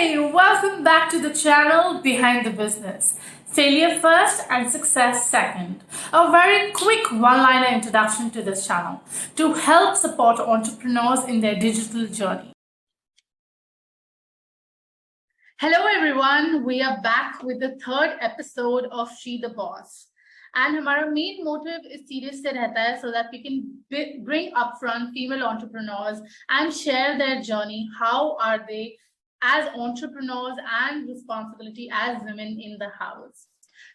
Hey, welcome back to the channel Behind the Business. Failure first and success second. A very quick one-liner introduction to this channel to help support entrepreneurs in their digital journey. Hello everyone, we are back with the third episode of She the Boss. And our main motive is serious se rehta hai so that we can bring upfront female entrepreneurs and share their journey. How are they as entrepreneurs and responsibility as women in the house?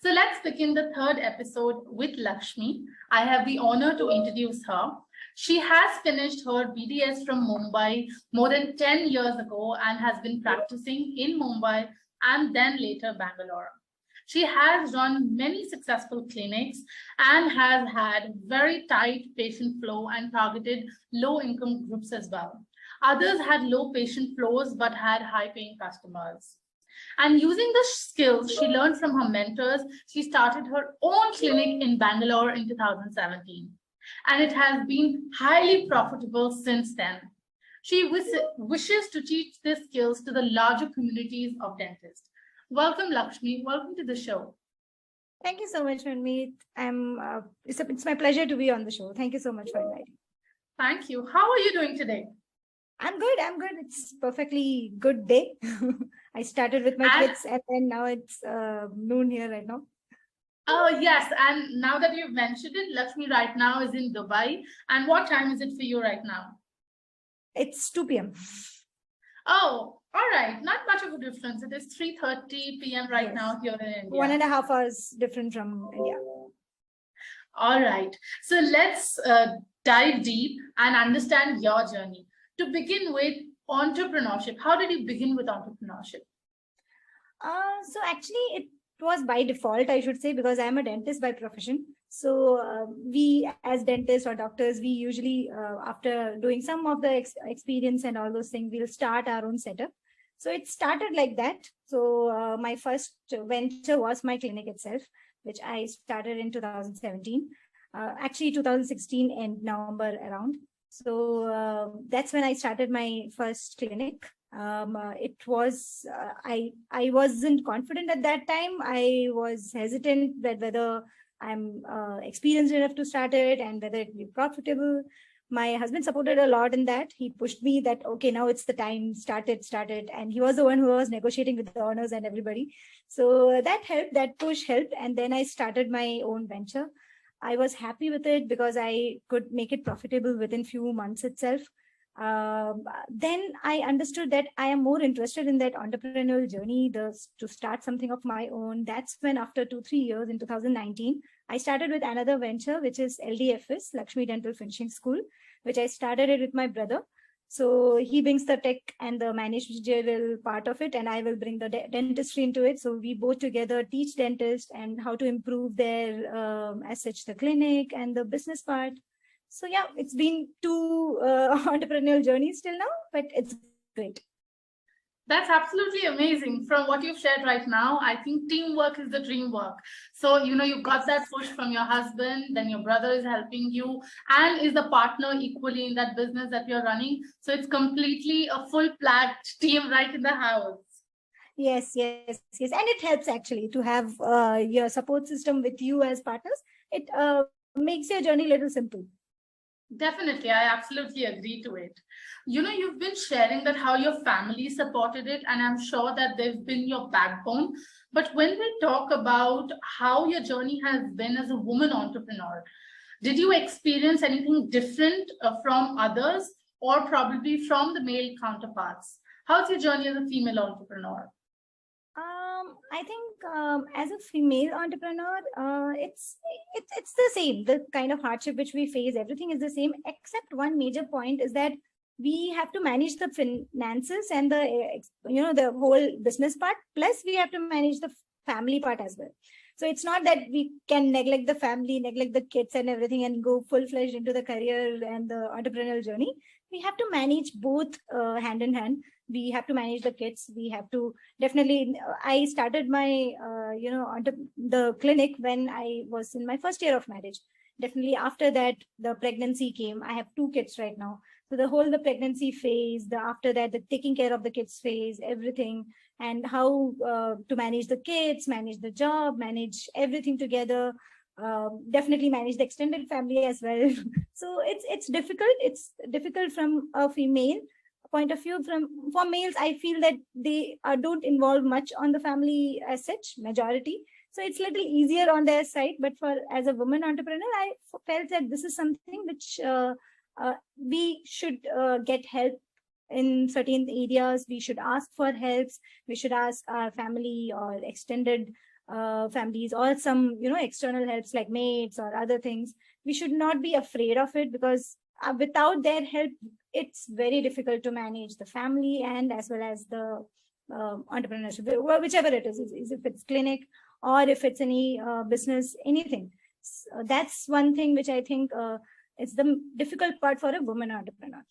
So let's begin the third episode with Lakshmi. I have the honor to introduce her. She has finished her BDS from Mumbai more than 10 years ago and has been practicing in Mumbai and then later Bangalore. She has run many successful clinics and has had very tight patient flow and targeted low-income groups as well. Others had low patient flows but had high-paying customers. And using the skills she learned from her mentors, she started her own clinic in Bangalore in 2017. And it has been highly profitable since then. She wishes to teach these skills to the larger communities of dentists. Welcome, Lakshmi. Welcome to the show. Thank you so much, Manmeet. It's my pleasure to be on the show. Thank you so much for inviting. Thank you. How are you doing today? I'm good. It's perfectly good day. I started with my kids and then now it's noon here right now. Oh, yes. And now that you've mentioned it, Lakshmi right now is in Dubai. And what time is it for you right now? It's 2 p.m. Oh, all right. Not much of a difference. It is 3:30 p.m. right now here in India. 1.5 hours different from India. All right. So let's dive deep and understand your journey. To begin with, entrepreneurship. How did you begin with entrepreneurship? So actually, it was by default, I should say, because I'm a dentist by profession. So we as dentists or doctors, we usually, after doing some of the experience and all those things, we'll start our own setup. So it started like that. So my first venture was my clinic itself, which I started in 2017, actually 2016 and November around. So that's when I started my first clinic. It was, I wasn't confident at that time. I was hesitant that whether I'm experienced enough to start it and whether it would be profitable. My husband supported a lot in that. He pushed me that, okay, now it's the time, start it. And he was the one who was negotiating with the owners and everybody. So that helped, that push helped. And then I started my own venture. I was happy with it because I could make it profitable within few months itself. Then I understood that I am more interested in that entrepreneurial journey, to start something of my own. That's when after 2-3 years in 2019, I started with another venture, which is LDFS, Lakshmi Dental Finishing School, which I started it with my brother. So he brings the tech and the managerial part of it, and I will bring the dentistry into it. So we both together teach dentists and how to improve their, as such, the clinic and the business part. So yeah, it's been 2 entrepreneurial journeys till now, but it's great. That's absolutely amazing. From what you've shared right now, I think teamwork is the dream work. So, you got that push from your husband, then your brother is helping you and is the partner equally in that business that you're running. So it's completely a full-fledged team right in the house. Yes. And it helps actually to have your support system with you as partners. It makes your journey a little simple. Definitely, I absolutely agree to it. You've been sharing that how your family supported it, and I'm sure that they've been your backbone. But when we talk about how your journey has been as a woman entrepreneur, did you experience anything different from others or probably from the male counterparts? How's your journey as a female entrepreneur? I think as a female entrepreneur, it's the same. The kind of hardship which we face, everything is the same, except one major point is that we have to manage the finances and the whole business part. Plus, we have to manage the family part as well. So it's not that we can neglect the family, neglect the kids and everything and go full-fledged into the career and the entrepreneurial journey. We have to manage both hand in hand. We have to manage the kids. We have to definitely, I started my, the clinic when I was in my first year of marriage. Definitely after that, the pregnancy came. I have 2 kids right now. So the pregnancy phase, after that, the taking care of the kids phase, everything, and how to manage the kids, manage the job, manage everything together. Definitely manage the extended family as well. So it's difficult. It's difficult from a female point of view. For males, I feel that they don't involve much on the family as such, majority. So it's a little easier on their side. But as a woman entrepreneur, I felt that this is something which we should get help in certain areas. We should ask for helps. We should ask our family or extended families, or some external helps like maids or other things. We should not be afraid of it, because without their help, it's very difficult to manage the family and as well as the entrepreneurship, whichever it is if it's clinic or if it's any business, anything. So that's one thing which I think is the difficult part for a woman entrepreneur.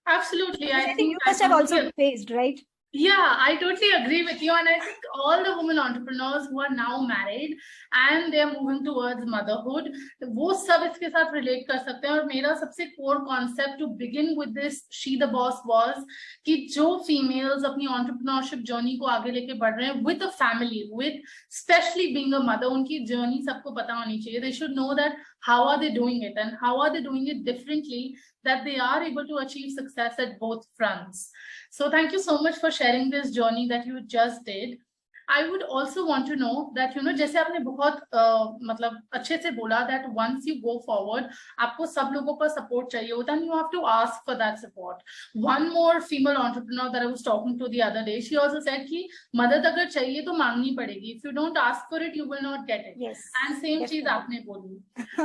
Absolutely. I think you must have also faced, right? Yeah, I totally agree with you. And I think all the women entrepreneurs who are now married and they are moving towards motherhood, वो सब इसके साथ relate कर सकते हैं. और मेरा सबसे core concept to begin with this She the Boss was कि जो females अपनी entrepreneurship journey को आगे लेके बढ़ रहे हैं with a family, with especially being a mother, उनकी journey सबको पता होनी चाहिए. They should know that how are they doing it and how are they doing it differently, that they are able to achieve success at both fronts. So thank you so much for sharing this journey that you just did. I would also want to know that, जैसे आपने बहुत मतलब अच्छे से बोला that once you go forward, आपको सब लोगों का support चाहिए होता है, and you have to ask for that support. One more female entrepreneur that I was talking to the other day, she also said कि मदद अगर चाहिए तो मांगनी पड़ेगी. If you don't ask for it, you will not get it. Yes. And same चीज आपने बोली.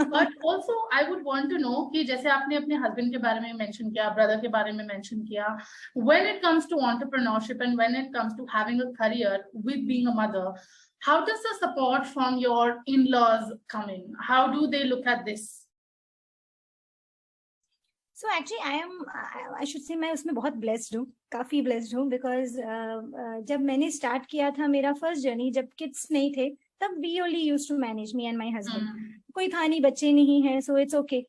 But also I would want to know कि जैसे आपने अपने husband के बारे में mention किया, brother के बारे में mention किया, when it comes to entrepreneurship and when it comes to having a career with being a mother, how does the support from your in-laws come in? How do they look at this? So actually I should say मैं उसमें बहुत blessed हूँ, काफी blessed हूँ, because जब मैंने start किया था मेरा first journey, जब kids नहीं थे, तब we only used to manage, me and my husband. कोई था नहीं, बच्चे नहीं है, so it's okay,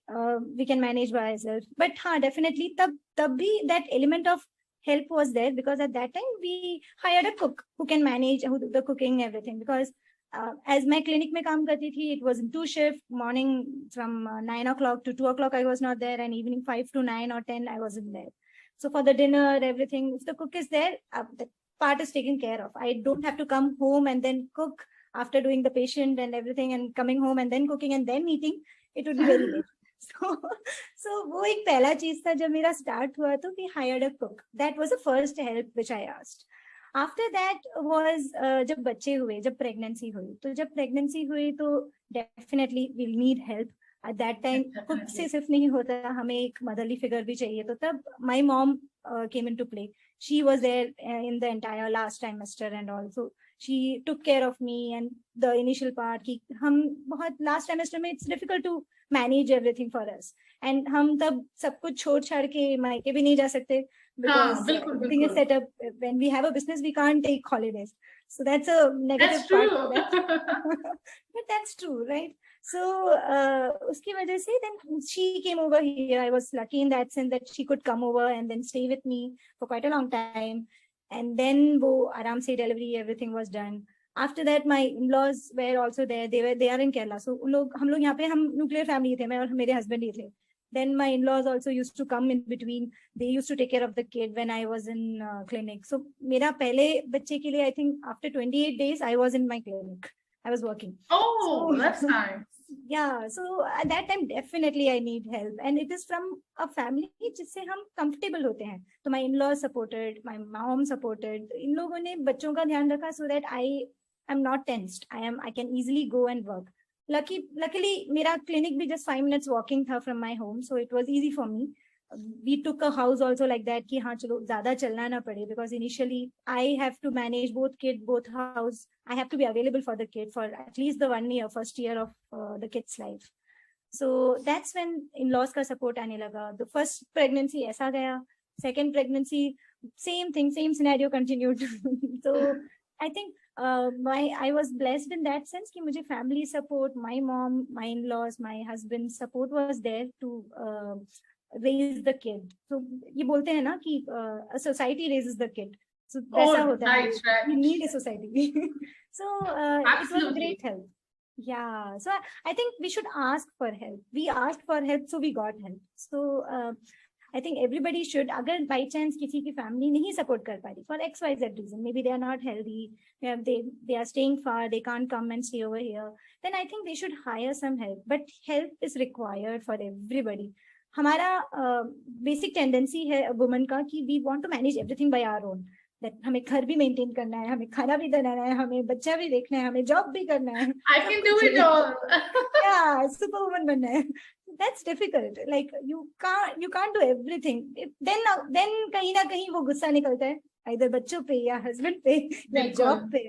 we can manage by ourselves. But हाँ, definitely तब भी that element of help was there, because at that time we hired a cook who can manage the cooking, everything. Because as my clinic में काम करती थी, it was in 2 shift, morning from 9 o'clock to 2 o'clock I was not there, and evening 5 to 9 or 10 I wasn't there. So for the dinner, everything, if the cook is there, the part is taken care of. I don't have to come home and then cook after doing the patient and everything, and coming home and then cooking and then eating. It would be very late. So वो एक पहला चीज था जब मेरा start हुआ, तो we hired a cook. That was the first help which I asked. After that was जब बच्चे हुए, जब pregnancy हुई, तो जब pregnancy हुई तो definitely we'll need help. At that time cook से सिर्फ नहीं होता, हमें एक motherly figure भी चाहिए. तो तब my mom came into play. She was there in the entire last trimester and also she took care of me and the initial part कि हम बहुत last trimester में it's difficult to manage everything for us, and हम तब सब कुछ छोड़ छाड़ के मायके भी नहीं जा सकते, because everything is set up. When we have a business, we can't take holidays, so that's a negative part for that. But that's true, right? So उसकी वजह से then she came over here. I was lucky in that sense that she could come over and then stay with me for quite a long time, and then वो आराम से delivery, everything was done. After that, my in-laws were also there. They are in Kerala. So हम लोग यहाँ पे हम nuclear family थे, मैं और मेरे husband ही थे. Then my in-laws also used to come in between. They used to take care of the kid when I was in clinic. So मेरा पहले बच्चे के लिए, I think after 28 days, I was in my clinic. I was working. Oh, so, that's nice. Yeah. So at that time, definitely I need help. And it is from a family जिससे हम comfortable होते हैं. So my in-laws supported, my mom supported. इन लोगों ने बच्चों का ध्यान रखा so that I am not tensed. I can easily go and work. Luckily, मेरा clinic भी just 5 minutes walking था from my home, so it was easy for me. We took a house also like that कि हाँ चलो ज़्यादा चलना ना पड़े, because initially I have to manage both kid, both house. I have to be available for the kid for at least the 1 year, first year of the kid's life. So that's when in-laws का support आने लगा. The first pregnancy ऐसा गया. Second pregnancy, same thing, same scenario continued. So I think I was blessed in that sense कि मुझे family support, my mom, my in-laws, my husband's support was there to raise the kid. So ये बोलते हैं ना कि a society raises the kid. So Oh, वैसा होता है. right, right. We need a society. So it was a Absolutely. great help. Yeah. So I think we should ask for help. We asked for help, so we got help. So I think everybody should, अगर by chance किसी की family नहीं support कर पा रही for XYZ reason, maybe they are not healthy, they are staying far, they can't come and stay over here, then I think they should hire some help. But help is required for everybody. हमारा basic tendency है women का कि we want to manage everything by our own. That हमें घर भी maintain करना है, हमें खाना भी बनाना है, हमें बच्चा भी देखना है, हमें जॉब भी करना है. I can do it all. Yeah, superwoman बनना है. That's difficult. Like you can't do everything. Then कहीं ना कहीं वो गुस्सा निकलता है either बच्चों पे या husband पे या job पे.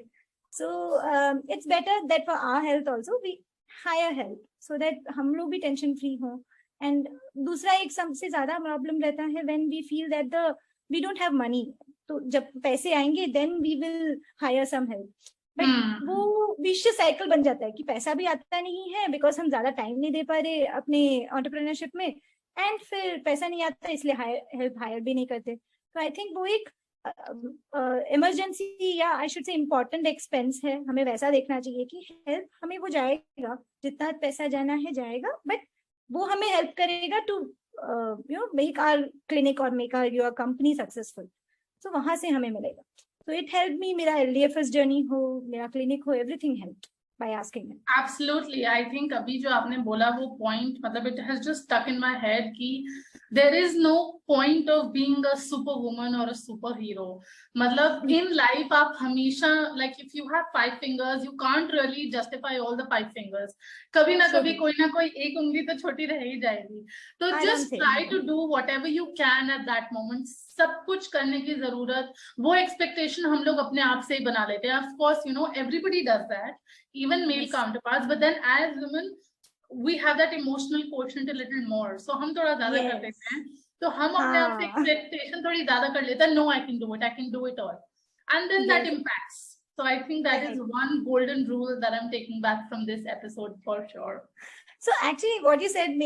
So it's better that for our health also we hire help so that हम लोग भी tension free हो. And दूसरा एक सबसे ज्यादा problem रहता है when we feel that we don't have money. तो जब पैसे आएंगे then we will hire some help. But वो vicious cycle बन जाता है कि पैसा भी आता नहीं है because हम ज्यादा time नहीं दे पा रहे अपने entrepreneurship में, and फिर पैसा नहीं आता इसलिए help hire भी नहीं करते. तो I think वो एक emergency या I should say important expense है. हमें वैसा देखना चाहिए कि help हमें वो जाएगा, जितना पैसा जाना है जाएगा, but वो हमें help करेगा to make our clinic or make your company successful. So वहां से हमें मिलेगा. So it helped me. मेरा LDFS journey हो, मेरा clinic हो, everything helped by asking him. Absolutely. I think अभी जो आपने बोला वो point, मतलब it has just stuck in my head कि there is no point of being a superwoman or a superhero. मतलब in life आप हमेशा, like if you have 5 fingers, you can't really justify all the 5 fingers. कभी ना कभी कोई ना कोई एक उंगली तो छोटी रह ही जाएगी. तो just try to do whatever you can at that moment. सब कुछ करने की जरूरत, वो expectation हम लोग अपने आप से ही बना लेते हैं. Of course, everybody does that, even male counterparts. But then as women, we have that emotional quotient a little more. So हम थोड़ा ज्यादा कर देते हैं. तो हम अपने आप से expectation थोड़ी ज्यादा कर लेते हैं. No, I can do it all. And then that impacts. So I think that is one golden rule that I'm taking back from this episode for sure. So actually what you said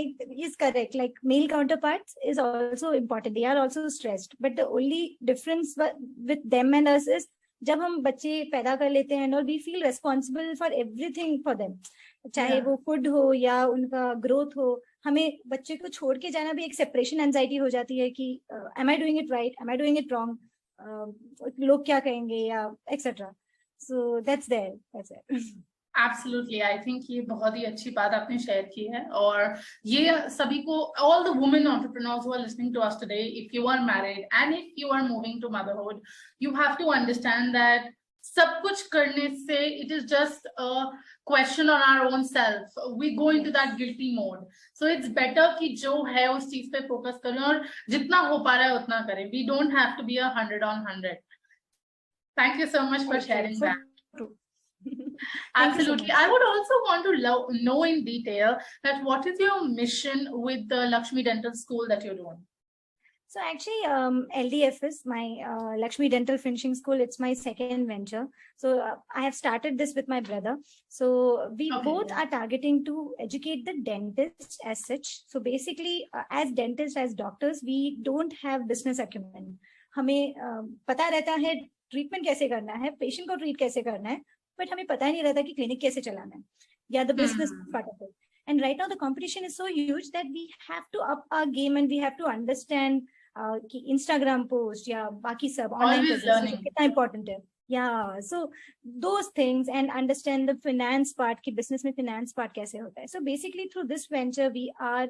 is correct. Like male counterparts is also important. They are also stressed. But the only difference with them and us is जब हम बच्चे पैदा कर लेते हैं और we feel responsible for everything for them. चाहे वो फूड हो या उनका ग्रोथ हो, हमें बच्चे को छोड़ के जाना भी एक सेपरेशन एंजाइटी हो जाती है कि am I doing it right? Am I doing it wrong? लोग क्या कहेंगे या etc. So that's there. Absolutely. I think ये बहुत ही अच्छी बात आपने शेयर की है. और ये सभी को, all the women entrepreneurs who are listening to us today, if you are married and if you are moving to motherhood, you have to understand that सब कुछ करने से it is just a question on our own self. We go into that guilty mode. So it's better कि जो है उस चीज पे फोकस करें और जितना हो पा रहा है उतना करें. We don't have to be 100 on 100. Thank you so much for sharing that. Absolutely. I would also want to know in detail that what is your mission with the Lakshmy Dental School that you're doing? So actually, LDFS, my Lakshmy Dental Finishing School, it's my second venture. So I have started this with my brother. So we both are targeting to educate the dentists as such. So basically, as dentists, as doctors, we don't have business acumen. हमें पता रहता है treatment कैसे करना है, patient को treat कैसे करना है, but हमें पता ही नहीं रहता कि क्लिनिक कैसे चलाना है, या the business part of it. And right now the competition is so huge that we have to up our game and we have to understand कि Instagram post या बाकी सब online presence कितना important है. Yeah, so those things, and understand the finance part, कि business में finance part कैसे होता है. So basically through this venture we are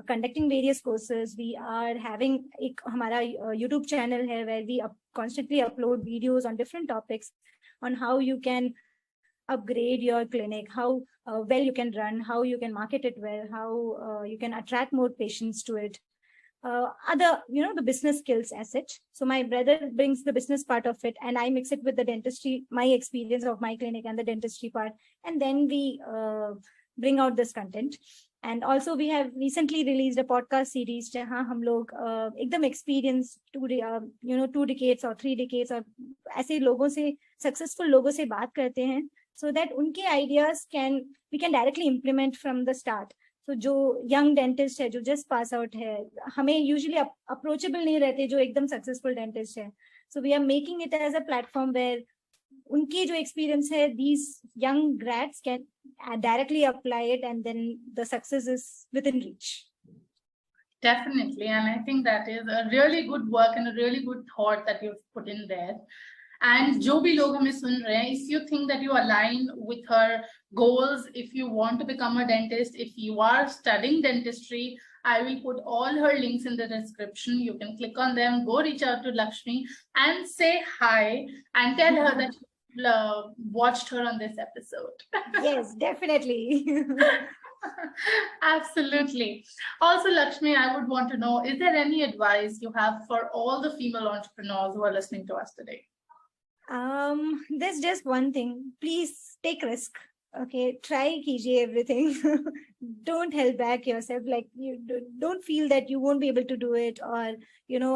conducting various courses. We are having एक हमारा YouTube channel है where we constantly upload videos on different topics on how you can upgrade your clinic, how well you can run, how you can market it well, how you can attract more patients to it. Other, the business skills as such. So my brother brings the business part of it and I mix it with the dentistry, my experience of my clinic and the dentistry part. And then we bring out this content. And also we have recently released a podcast series जहाँ हम लोग एकदम experience 2 decades or 3 decades और ऐसे लोगों से, successful लोगों से बात करते हैं, so that उनके ideas we can directly implement from the start. So जो young dentist है, जो just pass out है, हमें usually approachable नहीं रहते जो एकदम successful dentist है. So we are making it as a platform where उनकी जो experience है, these young grads can directly apply it, and then the success is within reach. Definitely, and I think that is a really good work and a really good thought that you've put in there. And जो भी लोग हमें सुन रहे हैं, if you think that you align with her goals, if you want to become a dentist, if you are studying dentistry, I will put all her links in the description. You can click on them, go reach out to Lakshmi and say hi and tell her that you watched her on this episode. Yes, definitely. Absolutely. Also, Lakshmi, I would want to know, is there any advice you have for all the female entrepreneurs who are listening to us today? There's just one thing. Please take risk. Okay, try कीजिए everything. Don't hold back yourself. Like, you don't feel that you won't be able to do it, or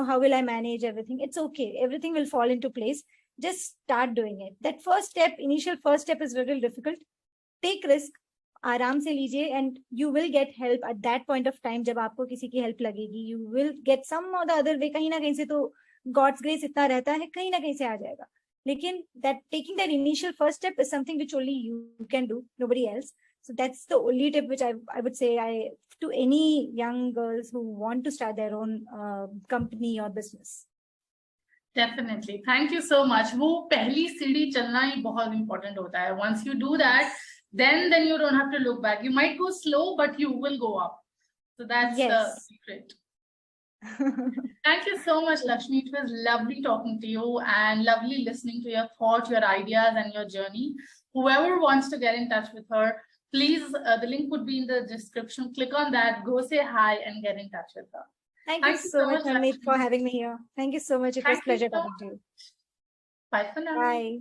how will I manage everything? It's okay. Everything will fall into place. Just start doing it. That initial first step is very difficult. Take risk. आराम से लीजिए, and you will get help at that point of time. जब आपको किसी की help लगेगी, you will get some or the other way. कहीं ना कहीं से तो God's grace इतना रहता है, कहीं ना कहीं से आ जाएगा. लेकिन taking that initial first step is something which only you can do, nobody else. So that's the only tip which I would say to any young girls who want to start their own company or business. Definitely. Thank you so much. वो पहली सीढ़ी चलना ही बहुत important होता है. Once you do that, then you don't have to look back. You might go slow, but you will go up. So that's the secret. Thank you so much, Lakshmi. It was lovely talking to you and lovely listening to your thoughts, your ideas, and your journey. Whoever wants to get in touch with her, please, the link would be in the description. Click on that, go say hi, and get in touch with her. Thank you so much, Manmeet, for having me here. Thank you so much. It was a pleasure talking to you. Bye for now. Bye.